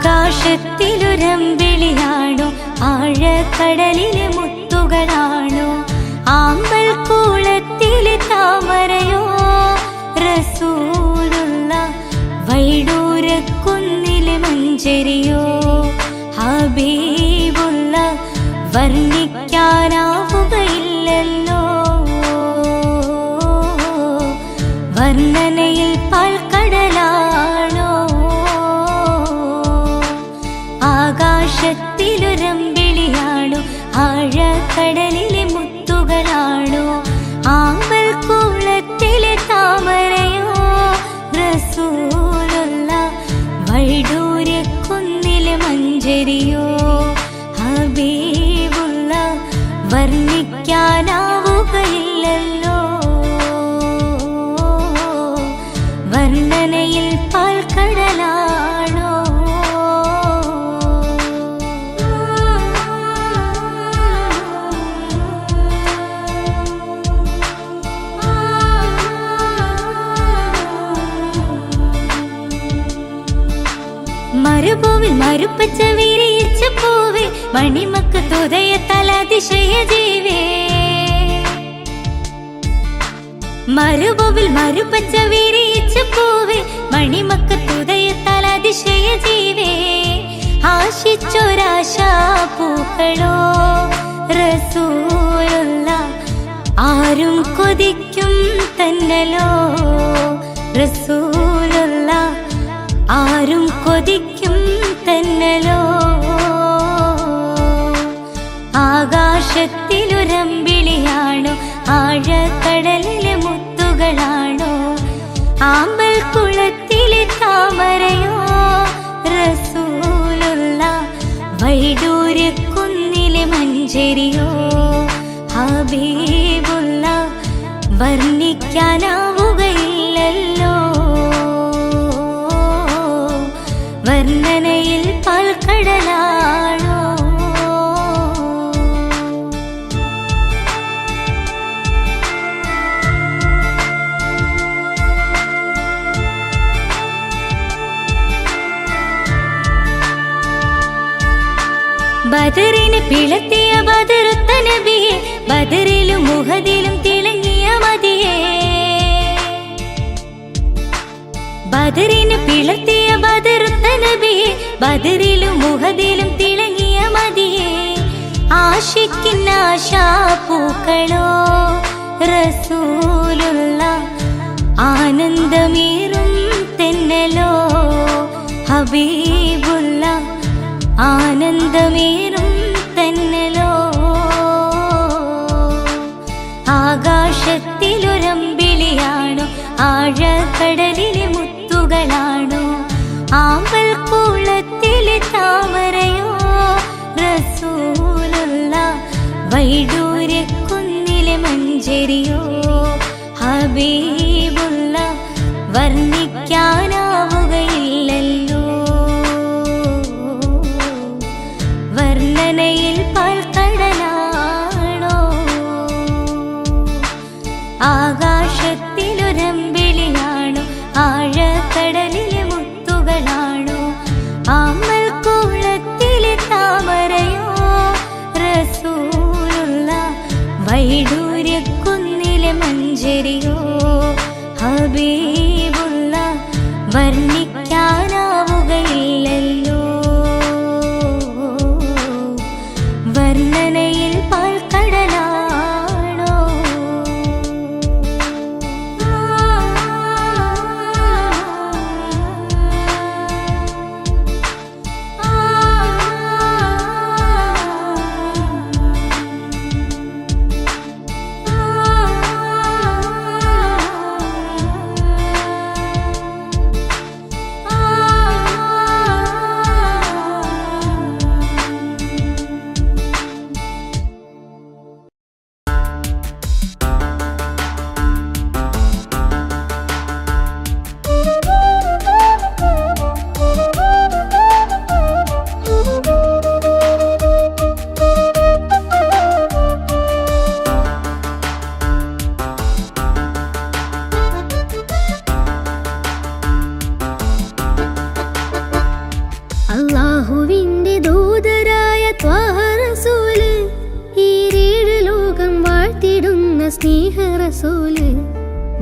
ആകാശത്തിലൊരമ്പിളിയാണോ ആഴക്കടലിലെ മുത്തുകളാണോ ആമ്പൽ കൂളത്തിലെ താമരയോ റസൂലുള്ള വൈഡൂരക്കുന്നിലെ മഞ്ചരിയോ ഹബീബുള്ള വർണ്ണിക്കാനാവുകയില്ലല്ലോ വർണ്ണനയിൽ പാൽക്കടലാണോ ആകാശത്തിലൊരമ്പിളിയാണോ ആഴക്കടലിലെ മുത്തുകളാണോ ആമ്പൽ കൂളത്തിലെ താമരയോ റസൂലുള്ള വൈഡൂര്യക്കുന്നിലെ മഞ്ചരിയോ ഹബീബുള്ള വർണ്ണിക്കാനാവുകയില്ലല്ലോ വർണ്ണനയിൽ പാൽക്കടലാണോ മരുഭൂവിൽ മരുപ്പച്ച വിരിയിച്ച പൂവേ മണിമക്കത്തുദയത്താൽ അതിശയ ജീവേ മരുഭൂവിൽ മരുപ്പച്ച വിരിയിച്ച പൂവേ മണിമക്കത്തുദയത്താൽ അതിശയ ജീവേ ആശിച്ചൊരാശാ പൂക്കളോ റസൂലുള്ള ആരും കൊതിക്കും തന്നലോ റസൂലുള്ള ആരും കൊതിക്കും തന്നലോ ആകാശത്തിലൊരമ്പിളിയാണോ ആഴക്കടലിലെ മുത്തുകളാണോ ആമ്പൽ കുളത്തിലെ താമരയോ റസൂലുള്ള വൈഡൂര്യക്കുന്നിലെ മഞ്ചരിയോ ഹബീബുള്ള വർണ്ണിക്കാനാവുകയില്ലല്ലോ വർണ്ണനയിൽ പാൽക്കടലാണോ ബദറിനെ പിളർത്തിയ ബദറുത്ത നബിയെ ബദറിലും മുഹദിലും തിളങ്ങിയ മതിയെ ബദറിനെ പിളർത്തിയ ബദറുത്ത നബിയെ ബദറിലും മുഹദിലും തിളങ്ങിയ മതിയെ ആശിക്കുന്ന ആശാപൂക്കളോ റസൂലുള്ള ആനന്ദമേറും തെന്നലോ ഹബീബുള്ള ആനന്ദമേറും തെന്നലോ ആകാശത്തിലൊരമ്പിളിയാണോ ആഴക്കടലിലെ മുത്തുകളാണോ ആമ്പൽ കൂളത്തിലെ താമരയോ റസൂലുള്ള വൈഡൂര്യക്കുന്നിലെ മഞ്ചരിയോ ഹബീബുള്ള വർണ്ണിക്കാനാവുകയില്ലല്ലോ വർണ്ണനയിൽ പാൽക്കടലാണോ ആകാശത്തിലൊരമ്പിളിയാണോ ആഴക്കടലിലെ മുത്തുകളാണോ ആമ്പൽ കൂളത്തിലെ താമരയോ റസൂലുള്ള വൈഡൂര്യക്കുന്നിലെ മഞ്ചരിയോ ഹബീബുള്ള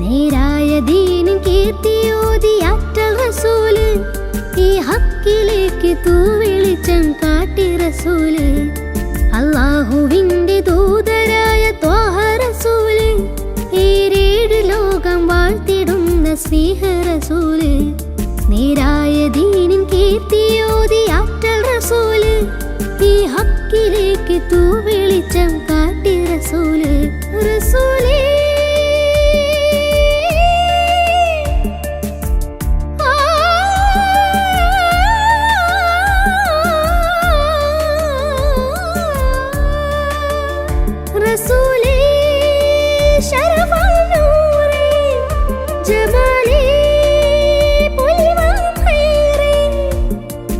നേരായ ദീനിൻ കീർത്തിയോതി ആറ്റൽ റസൂല് ഈ ഹക്കിലേക്ക് തൂവെളിച്ചം കാട്ടി റസൂല് അല്ലാഹുവിന്റെ ദൂതരായ ത്വാഹ റസൂല് ഏഴ് ലോകം വാഴ്ത്തിടുന്ന സ്നേഹ റസൂല് നേരായ ദീനിൻ കീർത്തിയോതി ആറ്റൽ റസൂല് ഈ ഹക്കിലേക്ക് തൂവെളിച്ചം കാട്ടി റസൂല് റസൂലേ رسولي شرف النور جمالي بلوى خيري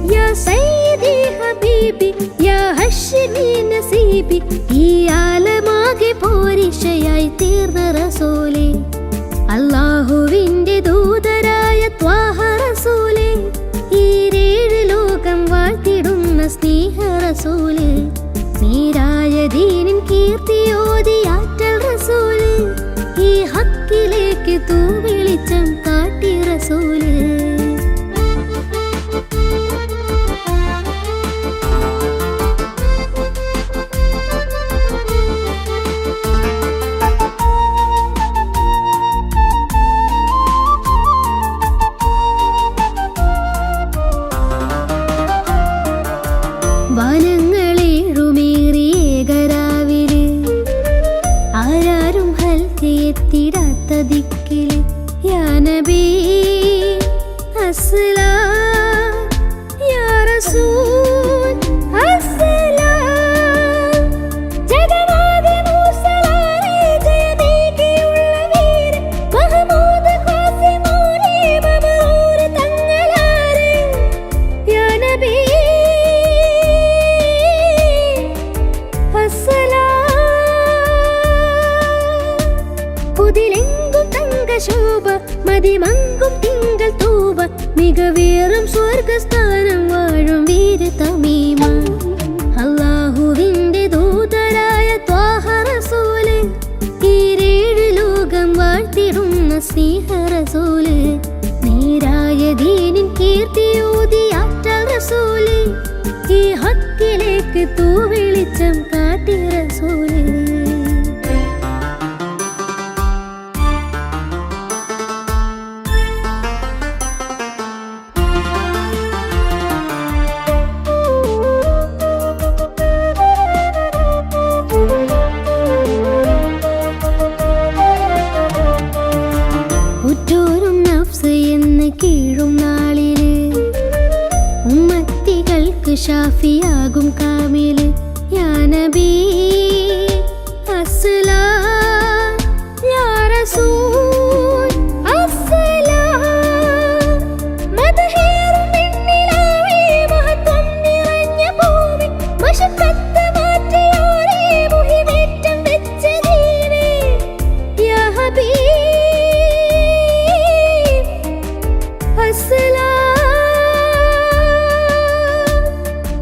يا سيدي حبيبي يا هشمي نسيبي ഈ ആലമാകെ പോരിശയായി തീർന്ന റസൂലേ അല്ലാഹുവിന്റെ ദൂതരായ ത്വാഹ റസൂലേ ഏഴ് ലോകം വാഴ്ത്തിടുന്ന സ്നേഹ റസൂലേ നേരായ ദീനിൻ കീർത്തിയോതി ആറ്റൽ റസൂല് ഈ ഹക്കിലേക്ക് തൂവെളിച്ചം കാട്ടി റസൂല് എത്തിടാത്ത ദിക്കില് യാ നബി അസ്സലാം യാ റസൂൽ അസ്സലാം ജഗന്നാഥ മൂസലാരെ ജയമേകിയുള്ള വീരൻ മഹമൂദ് ഖാസിമോനെ മമറൂർ തങ്ങളാരെ യാ നബി അസ്സലാം പുതിലെങ്കും തങ്കശോഭ മതിമങ്കും തിങ്കൾ തൂവ മികവേറും സ്വർഗസ്ഥാനം വാഴും വീര തമീമ അല്ലാഹുവിന്റെ ദൂതരായ ത്വാഹ റസൂല് ഏഴ് ലോകം വാഴ്ത്തിടുന്ന സ്നേഹ റസൂല് നേരായ ദീനിൻ കീർത്തിയോതി ആറ്റൽ റസൂല് ഈ ഹക്കിലേക്ക് തൂവെളിച്ചം കാട്ടി റസൂല് ഉറ്റോരും നഫ്സ് എന്ന് കീഴും നാളില് ഉമ്മത്തികൾക്ക് ഷാഫിയാകും കാമില് യാ നബി അസ്സലാം യാ റസൂൽ അസ്സലാം മദ്ഹേറും നിന്നിലാവേ മഹത്വം നിറഞ്ഞ ഭൂമി മശക്കത്ത് മാറ്റിയോരേ മുഹിമേറ്റം വെച്ച ദീനേ യാ ഹബീബ്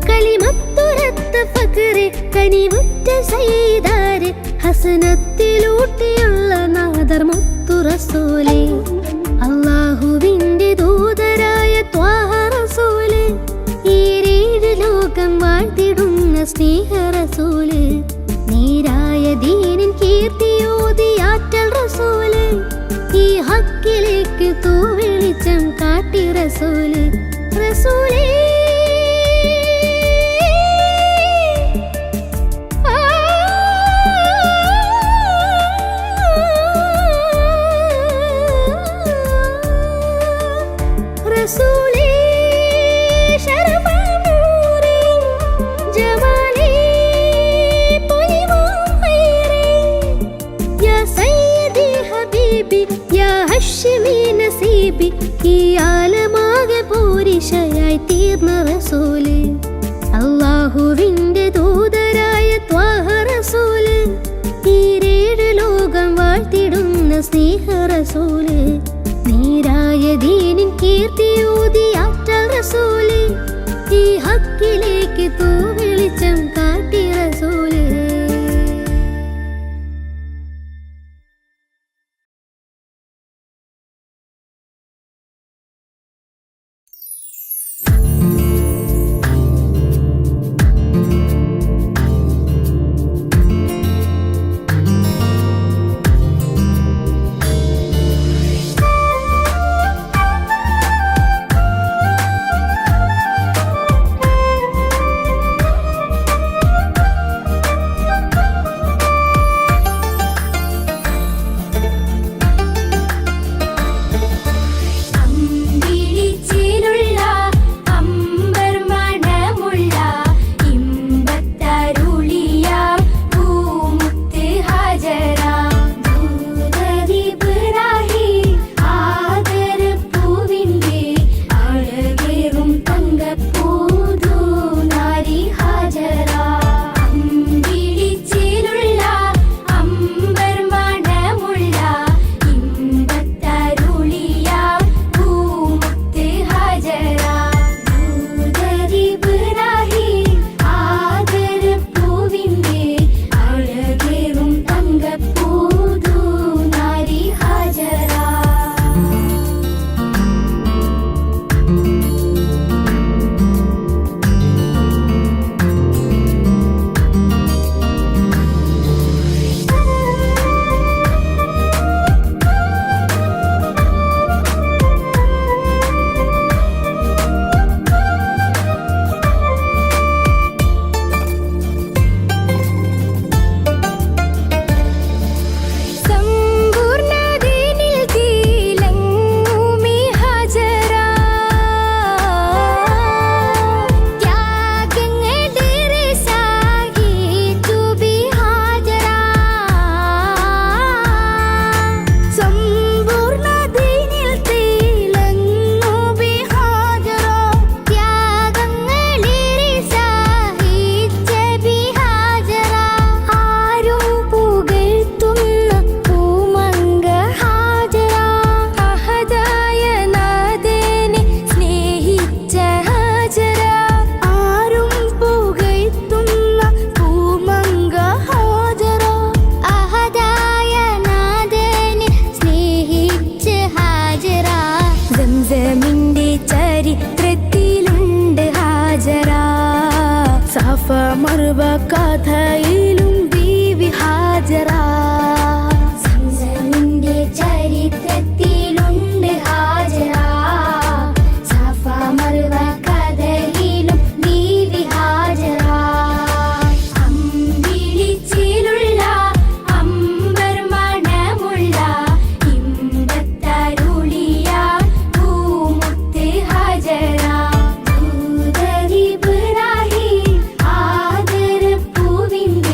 കലിമത്തുരത്ത ഫഖറെ കനിവുറ്റ സയ്യിദാരെ ഹസനത്തിലൂട്ടിയുള്ള നാദർ മുത്തു റസൂലേ അല്ലാഹുവിന്റെ ദൂതരായ ത്വാഹ റസൂല് ഏഴ് ലോകം വാഴ്ത്തിടുന്ന സ്നേഹ റസൂല് നേരായ ദീനിൻ കീർത്തിയോതി ആറ്റൽ റസൂല് ഈ ഹക്കിലേക്ക് തൂവെളിച്ചം കാട്ടി റസൂല് റസൂലേ റസൂലേ ശരഫ നൂറേ ജമാലി പുലിവാ ഖൈറേ യാ സയ്യിദി ഹബീബി യാ ഹശ്മി നസീബി ഈ ആലമാകെ പോരിശയായി തീർന്ന റസൂല് അല്ലാഹുവിന്റെ ദൂതരായ ത്വാഹ റസൂല് ഏഴ് ലോകം വാഴ്ത്തിടുന്ന സ്നേഹ റസൂല് നേരായ ദീനിൻ കീർത്തിയോതി ആറ്റൽ റസൂല് ഈ ഹക്കിലേക്ക് തൂവെളിച്ചം കാട്ടി റസൂല് മക്കയിലും ബീവി ഹാജറ. സംസമിന്റെ ചരിത്രത്തിലുണ്ട് ഹാജറ. സഫ മർവ കഥയിലും ബീവി ഹാജറ. അമ്പിളിച്ചിലുള്ള അമ്പർ മണമുള്ള ഇമ്പത്തരുളിയ പൂമുത്ത് ഹാജറ. ദൂതരിബ്രാഹിം ആദരപ്പൂവിന്റെ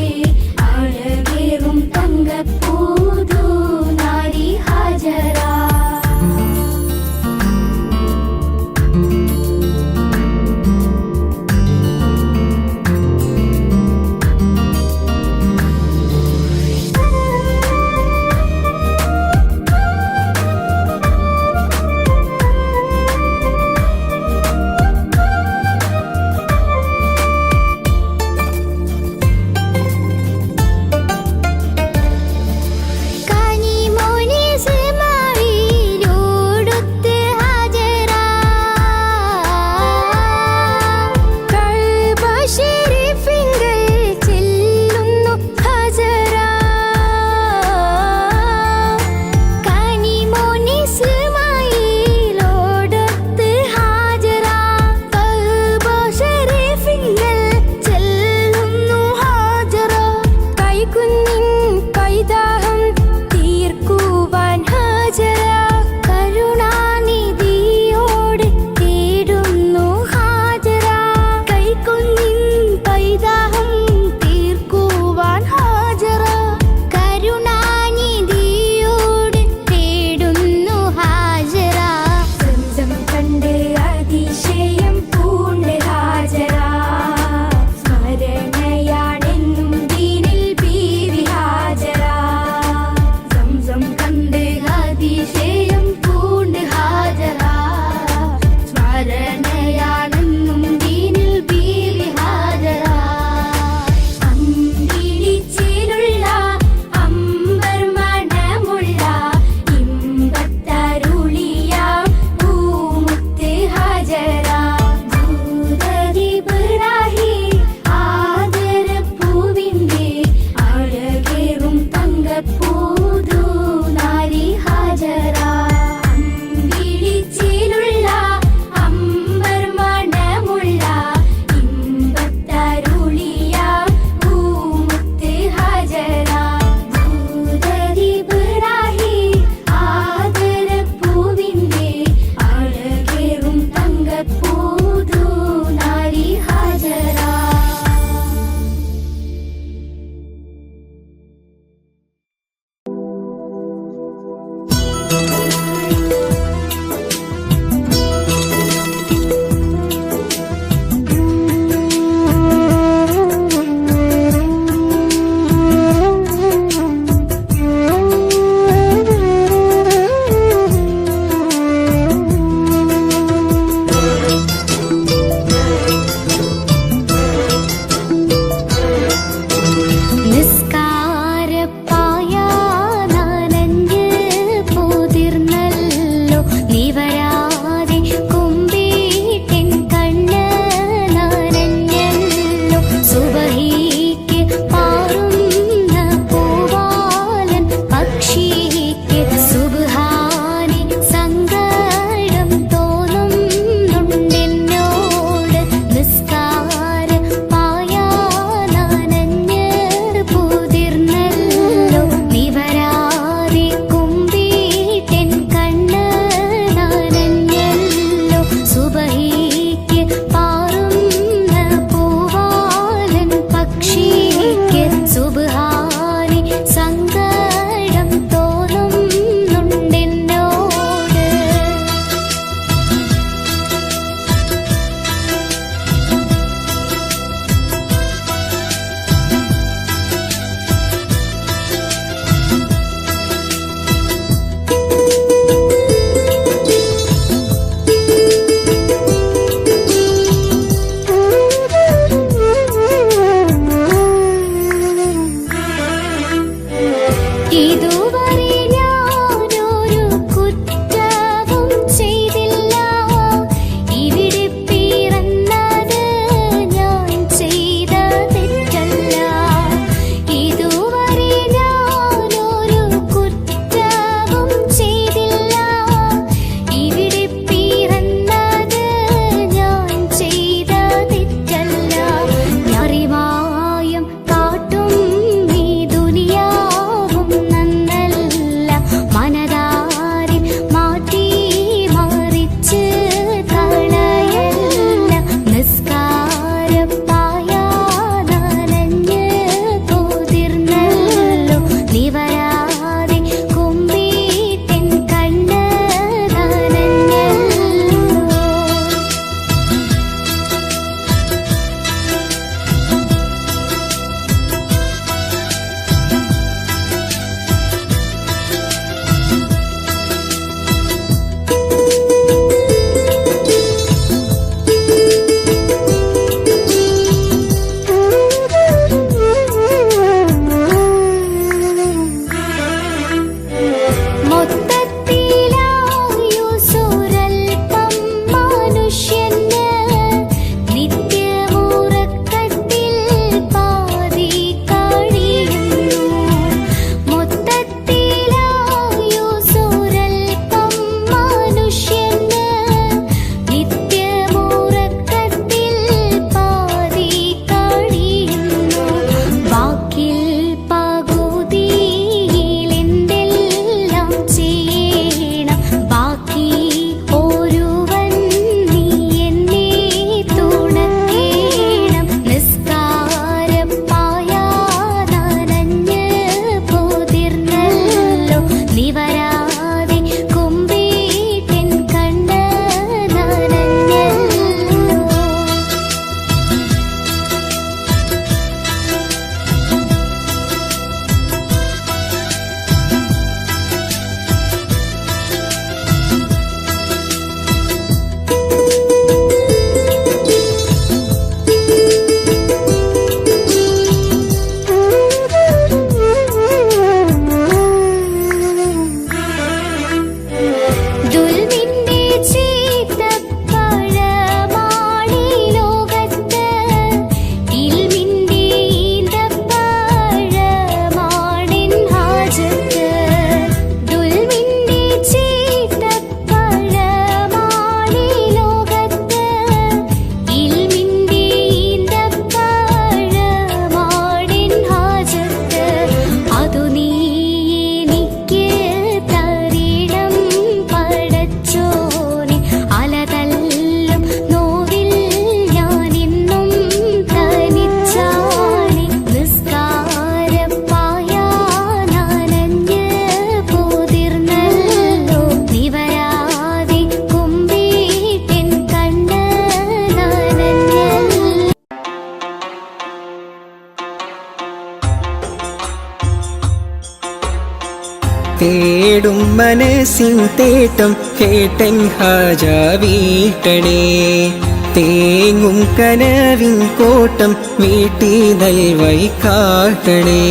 തേടും മനസ്സിൻ തേട്ടം കേട്ടൻ ഹാജ വീട്ടണേ തേങ്ങും കനവിൻ കോട്ടം വീട്ടി നൽവൈ കാട്ടണേ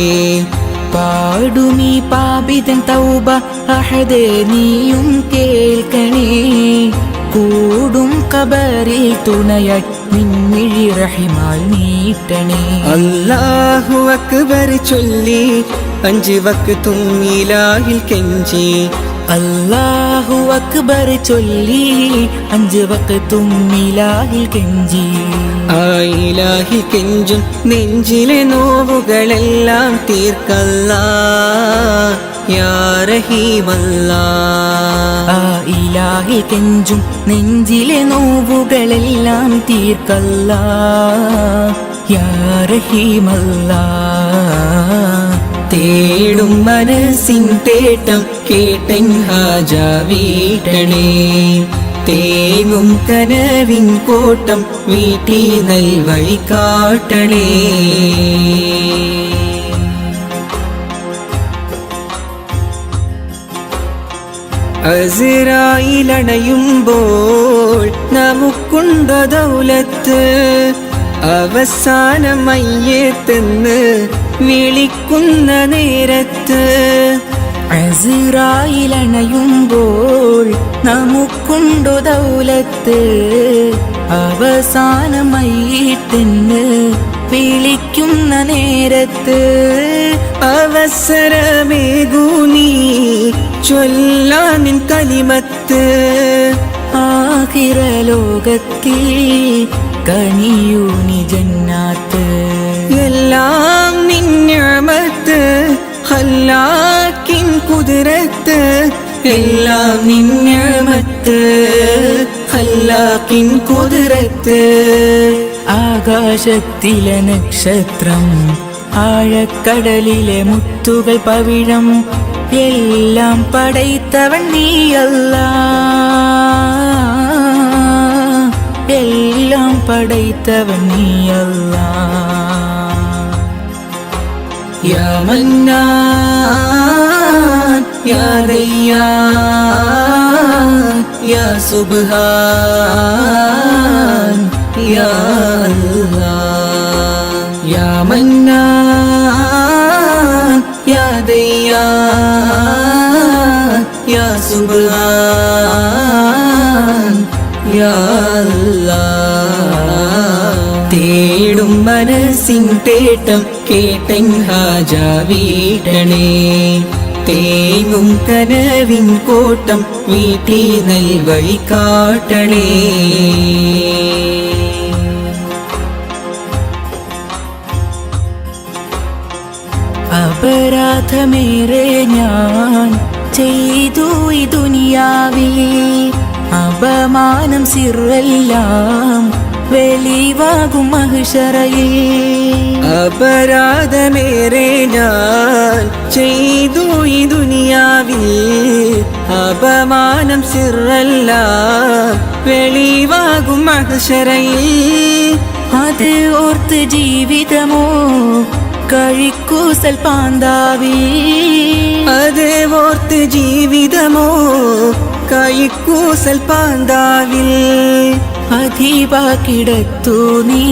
പാടുമീ പാപിതൻ തൗബ അഹദേ നീയും കേൾക്കണേ കൂടും കബറിൽ തുണയായി നിൻമിഴി റഹിമാൽ നീട്ടണേ അല്ലാഹു അക്ബർ ചൊല്ലി 5 വക്തും ഇലാഹിൽ കെഞ്ചി അല്ലാഹു അക്ബർ ചൊല്ലി 5 വക്തും ഇലാഹിൽ കെഞ്ചി ആ ഇലാഹിൽ കെഞ്ചും നെഞ്ചിലെ നോവുകളെല്ലാം തീർക്കല്ലാ യാ റഹീമല്ലാ ആ ഇലാഹിൽ കെഞ്ചും നെഞ്ചിലെ നോവുകളെല്ലാം തീർക്കല്ലാ യാ റഹീമല്ലാ തേടും മനസ്സിൻ തേട്ടം കേട്ടൻ ഹാജ വീട്ടണേ തേങ്ങും കനവിൻ കോട്ടം വീട്ടി നൽവൈ കാട്ടണേ അസ്റായിലണയുമ്പോൾ നമുക്കുണ്ട ദൗലത്ത് അവസാനം മയ്യത്തെന്ന് വിളിക്കുന്ന നേരത്ത് അസ്റായിലണയുമ്പോൾ നമുക്കുണ്ടോ ദൗലത്ത് അവസാനമായിട്ടെന്ന് വിളിക്കുന്ന നേരത്ത് അവസരമേകൂ നീ ചൊല്ലാനിൻ കലിമത്ത് ആഖിറ ലോകത്തിൽ കനിയൂ നീ ജന്നാത്ത് എല്ലാം നിന്നമത്ത് ഹല്ലാക്കിൻ കുതിരത്ത് എല്ലാം നിന്നമത്ത് ഹല്ലാക്കിൻ കുതിരത്ത് ആകാശത്തിലെ നക്ഷത്രം ആഴക്കടലിലെ മുത്തുകൾ പവിഴം എല്ലാം പടൈത്തവൻ നീയല്ലാ എല്ലാം പടൈത്തവൻ നീയല്ലാ യാ മന്നാൻ യാ ദയ്യാൻ യാ സുബ്ഹാൻ യാ അല്ലാഹ് യാ മന്നാൻ യാ ദയ്യാൻ യാ സുബ്ഹാൻ യാ അല്ലാഹ് തേടും മനസ്സിൻ തേട്ടം കേട്ടൻ ഹാജ വീട്ടണേ തേങ്ങും കനവിൻ കോട്ടം വീട്ടി നൽവൈ കാട്ടണേ അപരാധമേറെ ഞാൻ ചെയ്തു ഈ ദുനിയാവിൽ അപമാനം സിറെല്ലാം വെളിവാകും മഹ്ശറയിൽ അപരാധമേറെ ഞാൻ ചെയ്തു ഈ ദുനിയാവിൽ അപമാനം സിറെല്ലാം വെളിവാകും മഹ്ശറയിൽ അത് ഓർത്ത് ജീവിതമോ കഴിക്കൂസൽ പാന്താവി അത് ഓർത്ത് ജീവിതമോ കൈക്കൂസൽ പാന്താവിൽ അധിവാക്കിടത്തു നീ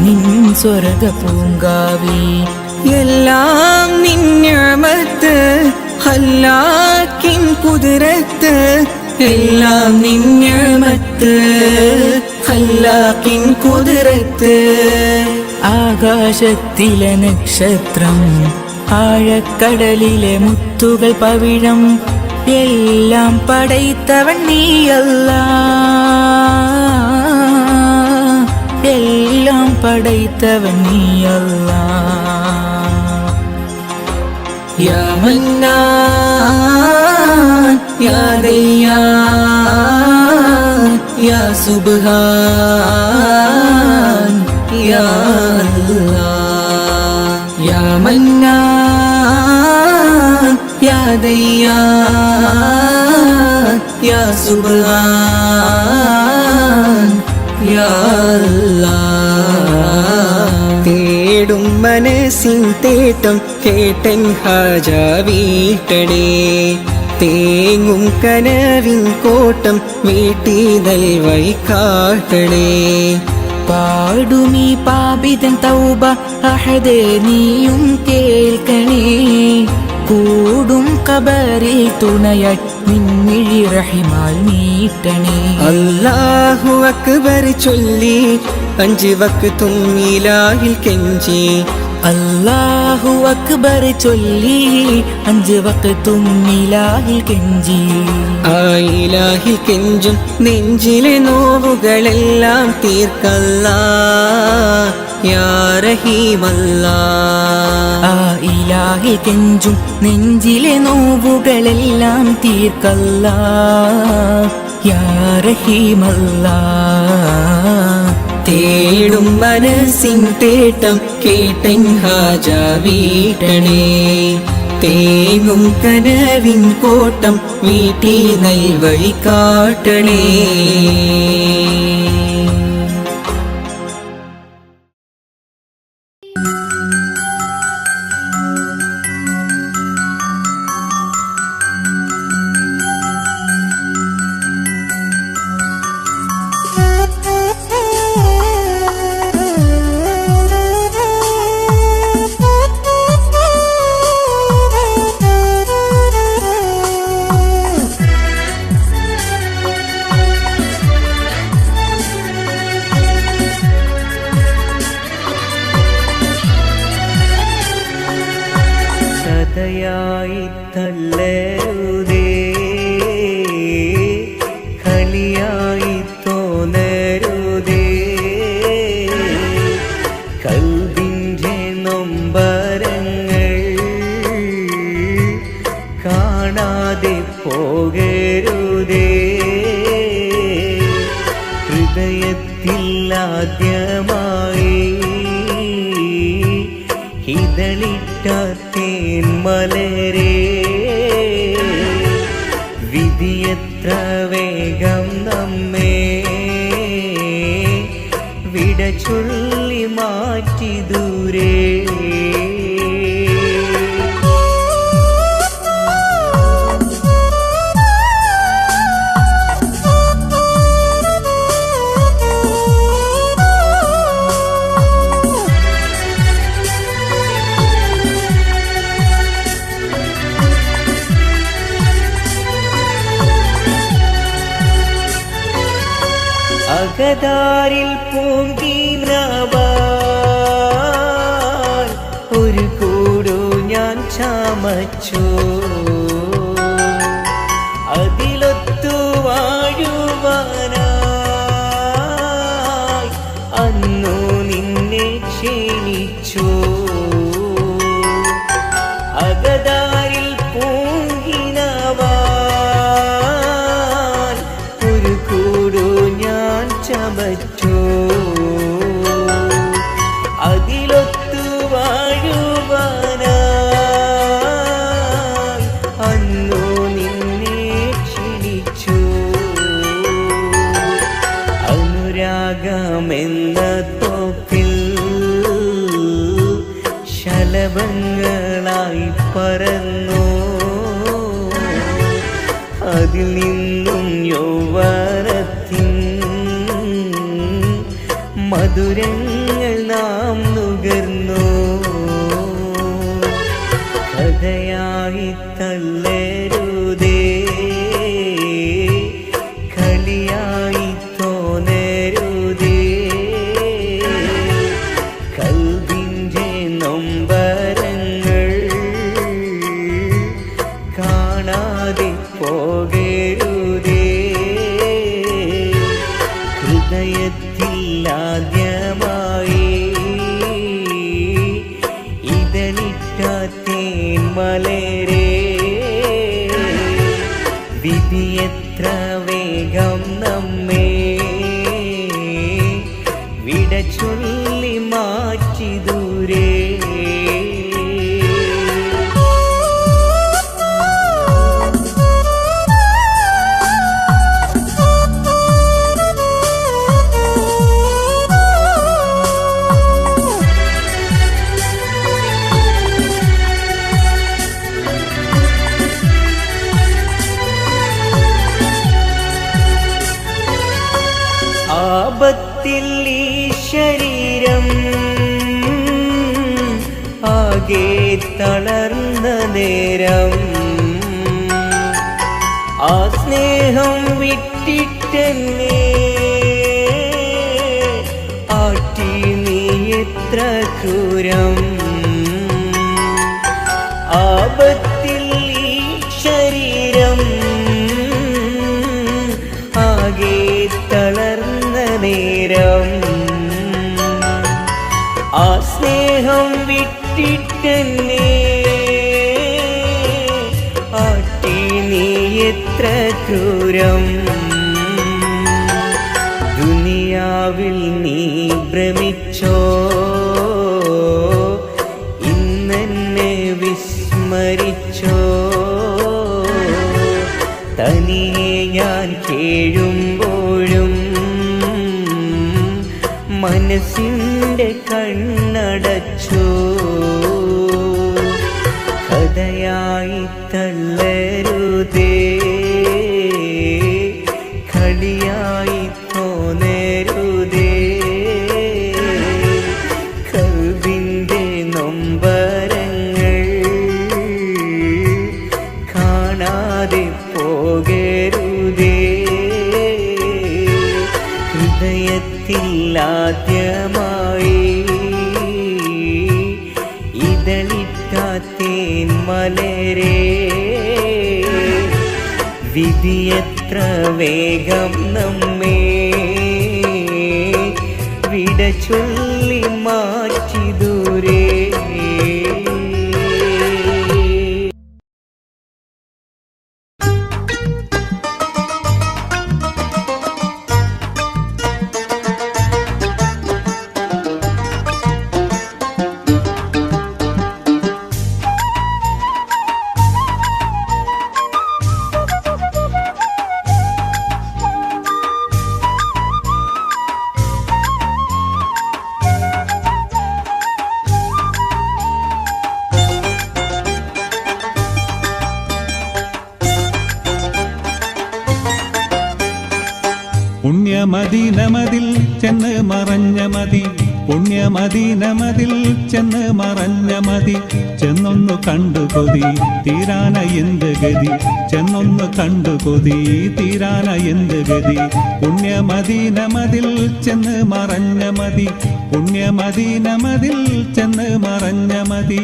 നിൻ സ്വർഗ പൂങ്കാവി എല്ലാം നിന്നമത്ത് ഹല്ലാക്കിൻ കുതിരത്ത് എല്ലാം നിന്നമത്ത് ഹല്ലാക്കിൻ കുതിരത്ത് ആകാശത്തിലെ നക്ഷത്രം ആഴക്കടലിലെ മുത്തുകൾ പവിഴം എല്ലാം പടൈത്തവൻ നീയല്ലാ എല്ലാം പടൈത്തവൻ നീയല്ലാ യാ മന്നാൻ യാ ദയ്യാൻ യാ സുബ്ഹാൻ യാ അല്ലാഹ് യാ മന്നാൻ യാ ദയ്യാൻ യാ സുബ്ഹാൻ യാ അല്ലാഹ് തേടും മനസ്സിൻ തേട്ടം കേട്ടൻ ഹാജ വീട്ടണേ തേങ്ങും കനവിൻ കോട്ടം വീട്ടി നൽവഴി കാട്ടണേ പാടുമീ പാപിതൻ തൗബ അഹദേ നീയും കേൾക്കണേ കൂടും കബറിൽ തുണയായി നിൻമിഴി റഹിമാൽ നീട്ടണേ അല്ലാഹു അക്ബർ ചൊല്ലി 5 വക്തും ഇലാഹിൽ കെഞ്ചി അല്ലാഹു അക്ബർ ചൊല്ലി 5 വക്തും ഇലാഹിൽ കെഞ്ചി ആ ഇലാഹിൽ കെഞ്ചും നെഞ്ചിലെ നോവുകളെല്ലാം തീർക്കല്ലാ യാ റഹീമല്ലാ ആ ഇലാഹിൽ കെഞ്ചും നെഞ്ചിലെ നോവുകളെല്ലാം തീർക്കല്ലാ യാ റഹീമല്ലാ തേടും മനസ്സിൻ തേട്ടം കേട്ടൻ ഹാജ വീട്ടണേ തേങ്ങും കനവിൻ കോട്ടം വീട്ടി നൽവഴി കാട്ടണേ കഥയായി തള്ളരുതേ കളിയായി തോന്നരുതേ കൽവിൻ്റെ നൊമ്പരങ്ങൾ കാണാതെ പോകരുതേ ഹൃദയത്തിൽ ആദ്യമായി ഇതളിട്ട തേന്മലരേ വിധിയെത്ര വേഗം നമ്മെ വിട ചൊല്ലി മാറ്റി ദൂരേ അകതാരിൽ പൂങ്കിനവാൻ ഒരു കൂടു ഞാൻ ചമച്ചു അതിലൊത്തു വാഴുവാനായി അന്നു നിന്നെ ക്ഷണിച്ചു അകതാരിൽ പൂങ്കിനവാൻ ഒരു കൂടു ഞാൻ ചമച്ചു അതിലൊത്തു വാഴുവാനായി അന്നു നിന്നെ ക്ഷണിച്ചു അനുരാഗമെന്ന തോപ്പിൽ ശലഭങ്ങളായി പറന്നു അതിൽ നിന്നും യൗവനത്തിൻ മധുരങ്ങൾ നാം നുകർന്നു കഥയായി തള്ളരുതേ കളിയായി തോന്നരുതേ കൽവിൻ്റെ നൊമ്പരങ്ങൾ കാണാതെ പോകരുതേ ഹൃദയത്തിൽ ആദ്യമായി ഇതളിട്ട തേന്മലരേ വിധിയെത്ര വേഗം നമ്മെ വിട ചൊല്ലി മാറ്റി ദൂരേ ആകെ തളർന്ന നേരം ആ സ്നേഹം വിട്ടിട്ടെന്നെ ആട്ടി നീ എത്ര ക്രൂരം ആപത്തിൽ ഈ ശരീരം ആകെ തളർന്ന നേരം ആ സ്നേഹം വിട്ടിട്ടെന്നെ ആട്ടി നീ എത്ര ക്രൂരം ദുനിയാവിൽ നീ ഭ്രമിച്ചോ ഇന്നെന്നെ വിസ്മരിച്ചോ തനിയെ ഞാൻ കേഴുമ്പോഴും മനസ്സിൻ്റെ കണ്ണടച്ചു കഥയായി തള്ളരുതേ കളിയായി തോന്നരുതേ കൽവിൻ്റെ നൊമ്പരങ്ങൾ കാണാതെ പോകരുതേ ഹൃദയത്തിലാദ്യമായി ഇതളിറ്റാത്തേൻ മലരേ വിധിയെത്ര വേഗം നമ്മെ വിട ചൊല്ലി മാറ്റി ദൂരേ പുണ്യമദീനമതിൽ ചെന്ന് മറഞ്ഞ മതി പുണ്യമദീനമതിൽ ചെന്ന് മറഞ്ഞ മതി ചെന്നൊന്നു കണ്ടു കൊതി തീരാന എന്ത് ഗതി ചെന്നൊന്നു കണ്ടു കൊതി തീരാന എന്ത് ഗതി പുണ്യമദീനമതിൽ ചെന്ന് മറഞ്ഞ മതി പുണ്യമദീനമതിൽ ചെന്ന് മറഞ്ഞ മതി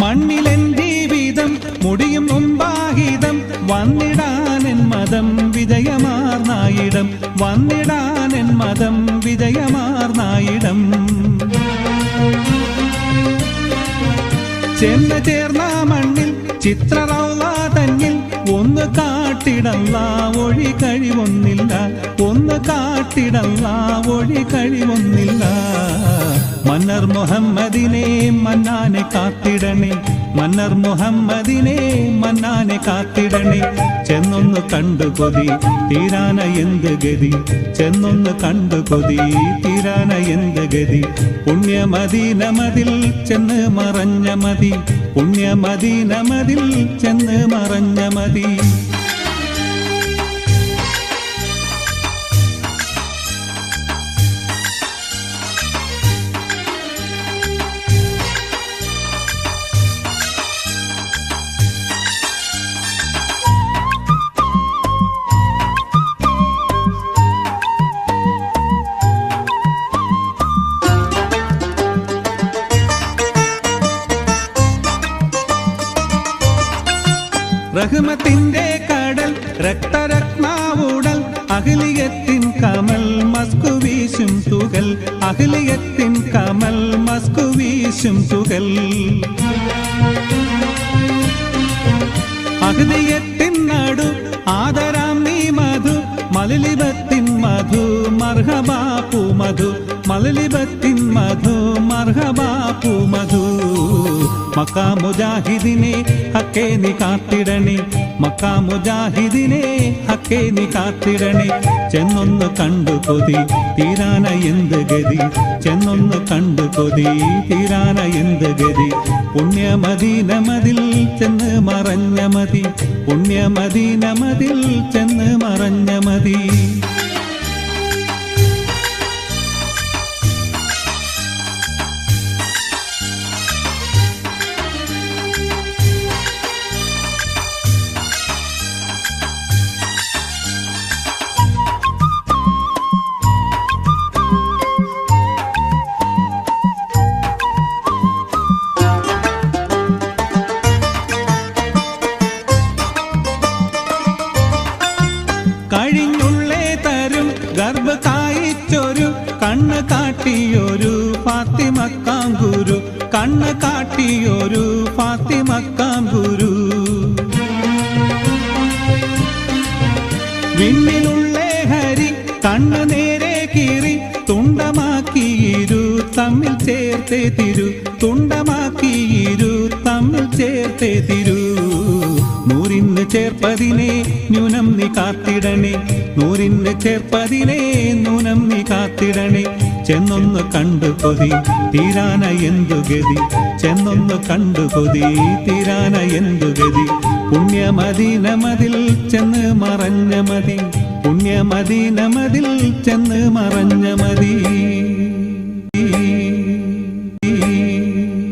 മണ്ണിലെൻ ജീവിതം മുടിയും മുമ്പാഹിതം വന്നിടാനെൻ മതം വിജയമാർന്നായിടം വന്നിടാനെൻ മതം വിജയമാർന്നായിടം ചെന്ന് ചേർന്ന മണ്ണിൽ ചിത്രറൗള തന്നിൽ ഒന്ന് കാട്ടിടല്ല ഒഴി കഴിവൊന്നില്ല ഒന്ന് കാട്ടിടല്ല ഒഴി കഴിവൊന്നില്ല മന്നർ മുഹമ്മദിനെ മന്നാനെ കാത്തിടണേ മന്നർ മുഹമ്മദിനെ മന്നാനെ കാത്തിടണേ ചെന്നൊന്ന് കണ്ടു കൊതി തീരാന എന്ത് ഗതി ചെന്നൊന്ന് കണ്ടു കൊതി തീരാന എന്ത് ഗതി പുണ്യമദീനമതിൽ ചെന്ന് മറഞ്ഞ മതി പുണ്യമദീനമതിൽ ചെന്ന് മറഞ്ഞ മതി റഹ്മത്തിന്റെ കടൽ രക്തരത്നാവുടൽ അഖിലിയത്തിൻ കമൽ മസ്കു വീശും തുകൽ അഖിലിയത്തിൻ കമൽ മസ്കു വീശും തുകൽ അഖിലിയത്തിൻ നടു ആദരാം നീ മധു മലലിബത്തിൻ മധു മർഹബാപ്പു മധു മലലിബത്തിൻ മധു മർഹബാപ്പു മധു മക്കാ മുജാഹിദിനെ ഹക്കേ നീ കാത്തിടണേ, മക്കാ മുജാഹിദിനെ ഹക്കേ നീ കാത്തിടണേ. ചെന്നൊന്ന് കണ്ടു കൊതി തീരാന എന്ത് ഗതി, ചെന്നൊന്ന് കണ്ടു കൊതി തീരാന എന്ത് ഗതി. പുണ്യമദീനമതിൽ ചെന്ന് മറഞ്ഞ മതി, പുണ്യമദീനമതിൽ ചെന്ന് മറഞ്ഞ മതി. കഴിഞ്ഞുള്ളേ തരും ഗർഭ കായിച്ചൊരു കണ്ണ് കാട്ടിയൊരു ഫാത്തിമക്കാം ഗുരു, കണ്ണ് കാട്ടിയൊരു ഫാത്തിമക്കാം ഗുരു. വിണ്ണിലുള്ളേ ഹരി കണ്ണ് നേരെ കീറി തുണ്ടമാക്കിയിരു തമ്മിൽ ചേർത്തേ തിരു, തുണ്ടമാക്കിയിരു തമ്മിൽ ചേർത്തേ തിരു. നൂറിന് ചേർപ്പതിനെ ന്യൂനം നീ കാത്തിടണേ, നൂറിന് ചേർപ്പതിനെ ന്യൂനം നീ കാത്തിടണേ. ചെന്നൊന്ന് കണ്ടു കൊതി തീരാന എന്തു ഗതി, ചെന്നൊന്ന് കണ്ടു കൊതി തീരാന എന്തു ഗതി. പുണ്യമദീനമതിൽ ചെന്ന് മറഞ്ഞ മതി, പുണ്യമദീനമതിൽ ചെന്ന് മറഞ്ഞ മതി.